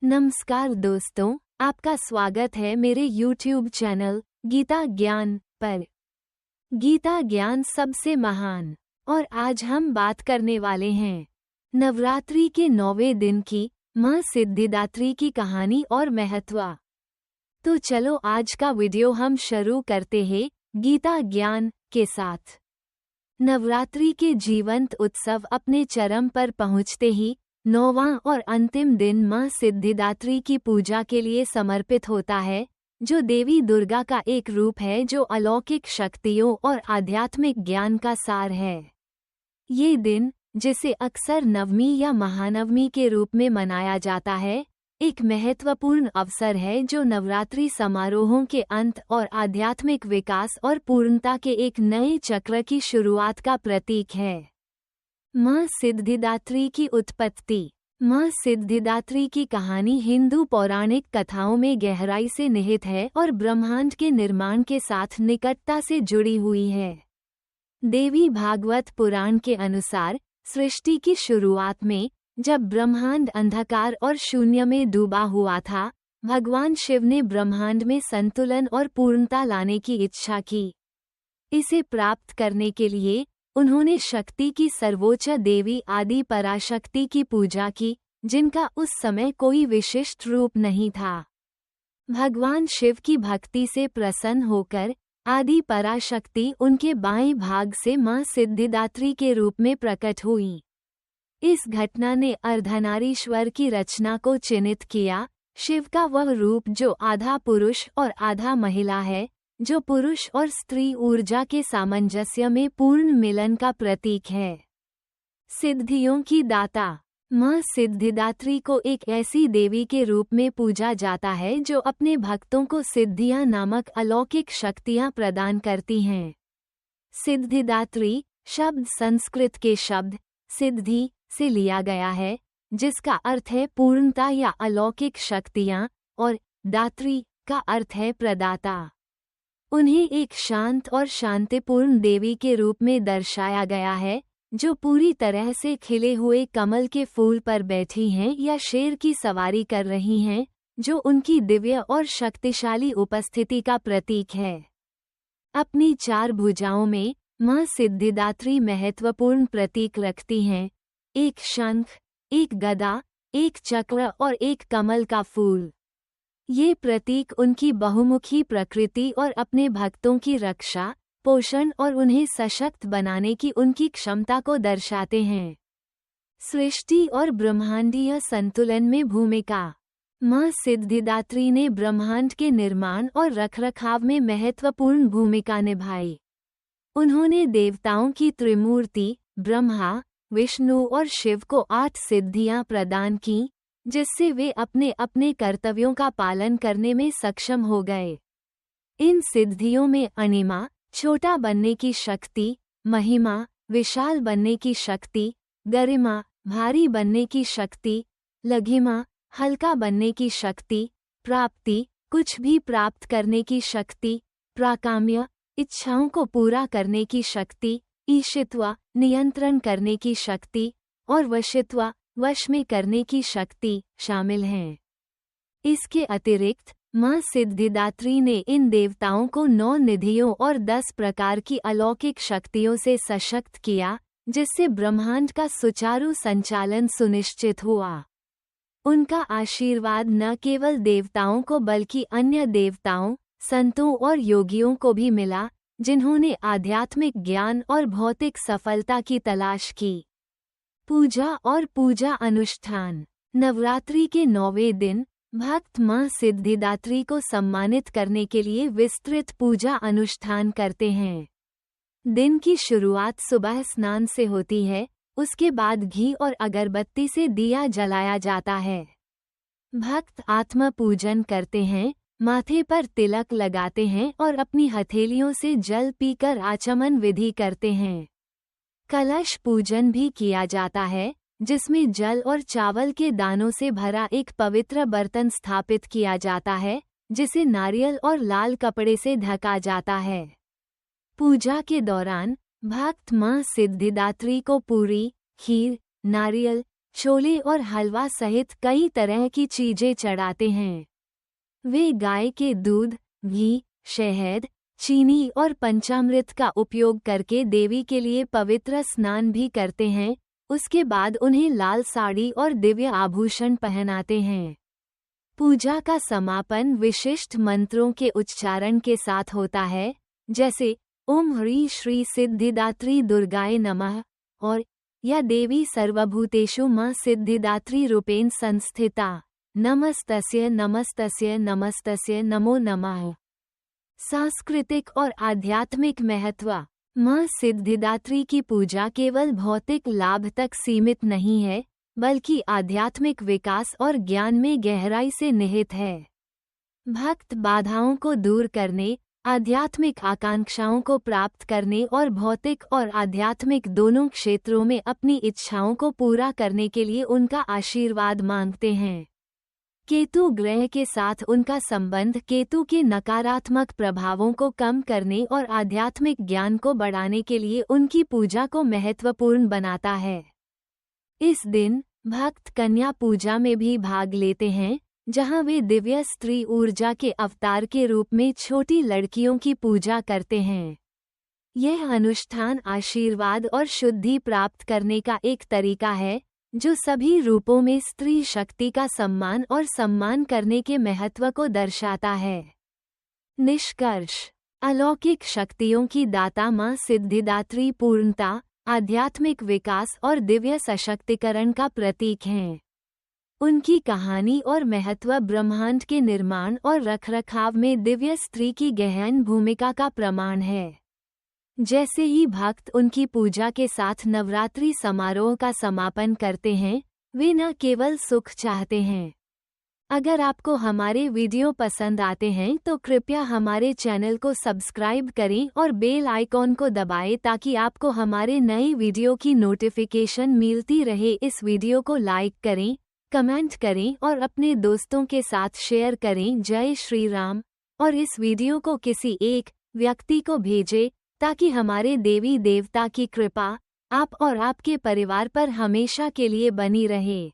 नमस्कार दोस्तों, आपका स्वागत है मेरे YouTube चैनल गीता ज्ञान पर। गीता ज्ञान सबसे महान। और आज हम बात करने वाले हैं नवरात्रि के 9वें दिन की मां सिद्धिदात्री की कहानी और महत्व। तो चलो आज का वीडियो हम शुरू करते हैं गीता ज्ञान के साथ। नवरात्रि के जीवंत उत्सव अपने चरम पर पहुंचते ही 9वां और अंतिम दिन मां सिद्धिदात्री की पूजा के लिए समर्पित होता है, जो देवी दुर्गा का एक रूप है जो अलौकिक शक्तियों और आध्यात्मिक ज्ञान का सार है। ये दिन, जिसे अक्सर नवमी या महानवमी के रूप में मनाया जाता है, एक महत्वपूर्ण अवसर है जो नवरात्रि समारोहों के अंत और आध्यात्मिक विकास और पूर्णता के एक नए चक्र की शुरुआत का प्रतीक है। मां सिद्धिदात्री की उत्पत्ति। मां सिद्धिदात्री की कहानी हिंदू पौराणिक कथाओं में गहराई से निहित है और ब्रह्मांड के निर्माण के साथ निकटता से जुड़ी हुई है। देवी भागवत पुराण के अनुसार सृष्टि की शुरुआत में, जब ब्रह्मांड अंधकार और शून्य में डूबा हुआ था, भगवान शिव ने ब्रह्मांड में संतुलन और पूर्णता लाने की इच्छा की। इसे प्राप्त करने के लिए उन्होंने शक्ति की सर्वोच्च देवी आदि पराशक्ति की पूजा की, जिनका उस समय कोई विशिष्ट रूप नहीं था। भगवान शिव की भक्ति से प्रसन्न होकर आदि पराशक्ति उनके बाएं भाग से मां सिद्धिदात्री के रूप में प्रकट हुई। इस घटना ने अर्धनारीश्वर की रचना को चिन्हित किया। शिव का वह रूप जो आधा पुरुष और आधा महिला है, जो पुरुष और स्त्री ऊर्जा के सामंजस्य में पूर्ण मिलन का प्रतीक है। सिद्धियों की दाता। मां सिद्धिदात्री को एक ऐसी देवी के रूप में पूजा जाता है जो अपने भक्तों को सिद्धियां नामक अलौकिक शक्तियां प्रदान करती हैं। सिद्धिदात्री शब्द संस्कृत के शब्द सिद्धि से लिया गया है, जिसका अर्थ है पूर्णता या अलौकिक शक्तियां, और दात्री का अर्थ है प्रदाता। उन्हें एक शांत और शांतिपूर्ण देवी के रूप में दर्शाया गया है, जो पूरी तरह से खिले हुए कमल के फूल पर बैठी हैं या शेर की सवारी कर रही हैं, जो उनकी दिव्य और शक्तिशाली उपस्थिति का प्रतीक है। अपनी 4 भुजाओं में मां सिद्धिदात्री महत्वपूर्ण प्रतीक रखती हैं: एक शंख, एक गदा, एक चक्र और एक कमल का फूल। ये प्रतीक उनकी बहुमुखी प्रकृति और अपने भक्तों की रक्षा, पोषण और उन्हें सशक्त बनाने की उनकी क्षमता को दर्शाते हैं। सृष्टि और ब्रह्मांडीय संतुलन में भूमिका। मां सिद्धिदात्री ने ब्रह्मांड के निर्माण और रखरखाव में महत्वपूर्ण भूमिका निभाई। उन्होंने देवताओं की त्रिमूर्ति ब्रह्मा, विष्णु और शिव को 8 सिद्धियां प्रदान की, जिससे वे अपने अपने कर्तव्यों का पालन करने में सक्षम हो गए। इन सिद्धियों में अणिमा, छोटा बनने की शक्ति; महिमा, विशाल बनने की शक्ति; गरिमा, भारी बनने की शक्ति; लघिमा, हल्का बनने की शक्ति; प्राप्ति, कुछ भी प्राप्त करने की शक्ति; प्राकाम्य, इच्छाओं को पूरा करने की शक्ति; ईशित्व, नियंत्रण करने की शक्ति; और वशित्व, वश में करने की शक्ति शामिल हैं। इसके अतिरिक्त मां सिद्धिदात्री ने इन देवताओं को 9 निधियों और 10 प्रकार की अलौकिक शक्तियों से सशक्त किया, जिससे ब्रह्मांड का सुचारू संचालन सुनिश्चित हुआ। उनका आशीर्वाद न केवल देवताओं को बल्कि अन्य देवताओं, संतों और योगियों को भी मिला, जिन्होंने आध्यात्मिक ज्ञान और भौतिक सफलता की तलाश की। पूजा और पूजा अनुष्ठान। नवरात्रि के 9वें दिन भक्त मां सिद्धिदात्री को सम्मानित करने के लिए विस्तृत पूजा अनुष्ठान करते हैं। दिन की शुरुआत सुबह स्नान से होती है, उसके बाद घी और अगरबत्ती से दिया जलाया जाता है। भक्त आत्म पूजन करते हैं, माथे पर तिलक लगाते हैं और अपनी हथेलियों से जल पीकर आचमन विधि करते हैं। कलश पूजन भी किया जाता है, जिसमें जल और चावल के दानों से भरा एक पवित्र बर्तन स्थापित किया जाता है, जिसे नारियल और लाल कपड़े से ढका जाता है। पूजा के दौरान भक्त मां सिद्धिदात्री को पूरी, खीर, नारियल, छोले और हलवा सहित कई तरह की चीजें चढ़ाते हैं। वे गाय के दूध, घी, शहद, चीनी और पंचामृत का उपयोग करके देवी के लिए पवित्र स्नान भी करते हैं। उसके बाद उन्हें लाल साड़ी और दिव्य आभूषण पहनाते हैं। पूजा का समापन विशिष्ट मंत्रों के उच्चारण के साथ होता है, जैसे ओम ह्रीं श्री सिद्धिदात्री दुर्गाय नमः और या देवी सर्वभूतेषु मां सिद्धिदात्री रूपेण संस्थिता नमस्तस्य नमस्तस्य नमस्तस्य नमो नमः। सांस्कृतिक और आध्यात्मिक महत्व। मां सिद्धिदात्री की पूजा केवल भौतिक लाभ तक सीमित नहीं है, बल्कि आध्यात्मिक विकास और ज्ञान में गहराई से निहित है। भक्त बाधाओं को दूर करने, आध्यात्मिक आकांक्षाओं को प्राप्त करने और भौतिक और आध्यात्मिक दोनों क्षेत्रों में अपनी इच्छाओं को पूरा करने के लिए उनका आशीर्वाद मांगते हैं। केतु ग्रह के साथ उनका संबंध केतु के नकारात्मक प्रभावों को कम करने और आध्यात्मिक ज्ञान को बढ़ाने के लिए उनकी पूजा को महत्वपूर्ण बनाता है। इस दिन भक्त कन्या पूजा में भी भाग लेते हैं, जहां वे दिव्य स्त्री ऊर्जा के अवतार के रूप में छोटी लड़कियों की पूजा करते हैं। यह अनुष्ठान आशीर्वाद और शुद्धि प्राप्त करने का एक तरीका है, जो सभी रूपों में स्त्री शक्ति का सम्मान और सम्मान करने के महत्व को दर्शाता है। निष्कर्ष। अलौकिक शक्तियों की दाता मां सिद्धिदात्री पूर्णता, आध्यात्मिक विकास और दिव्य सशक्तिकरण का प्रतीक हैं। उनकी कहानी और महत्व ब्रह्मांड के निर्माण और रखरखाव में दिव्य स्त्री की गहन भूमिका का प्रमाण है। जैसे ही भक्त उनकी पूजा के साथ नवरात्रि समारोह का समापन करते हैं, वे न केवल सुख चाहते हैं। अगर आपको हमारे वीडियो पसंद आते हैं तो कृपया हमारे चैनल को सब्सक्राइब करें और बेल आइकॉन को दबाएं ताकि आपको हमारे नए वीडियो की नोटिफिकेशन मिलती रहे। इस वीडियो को लाइक करें, कमेंट करें और अपने दोस्तों के साथ शेयर करें। जय श्री राम। और इस वीडियो को किसी एक व्यक्ति को भेजें ताकि हमारे देवी देवता की कृपा आप और आपके परिवार पर हमेशा के लिए बनी रहे।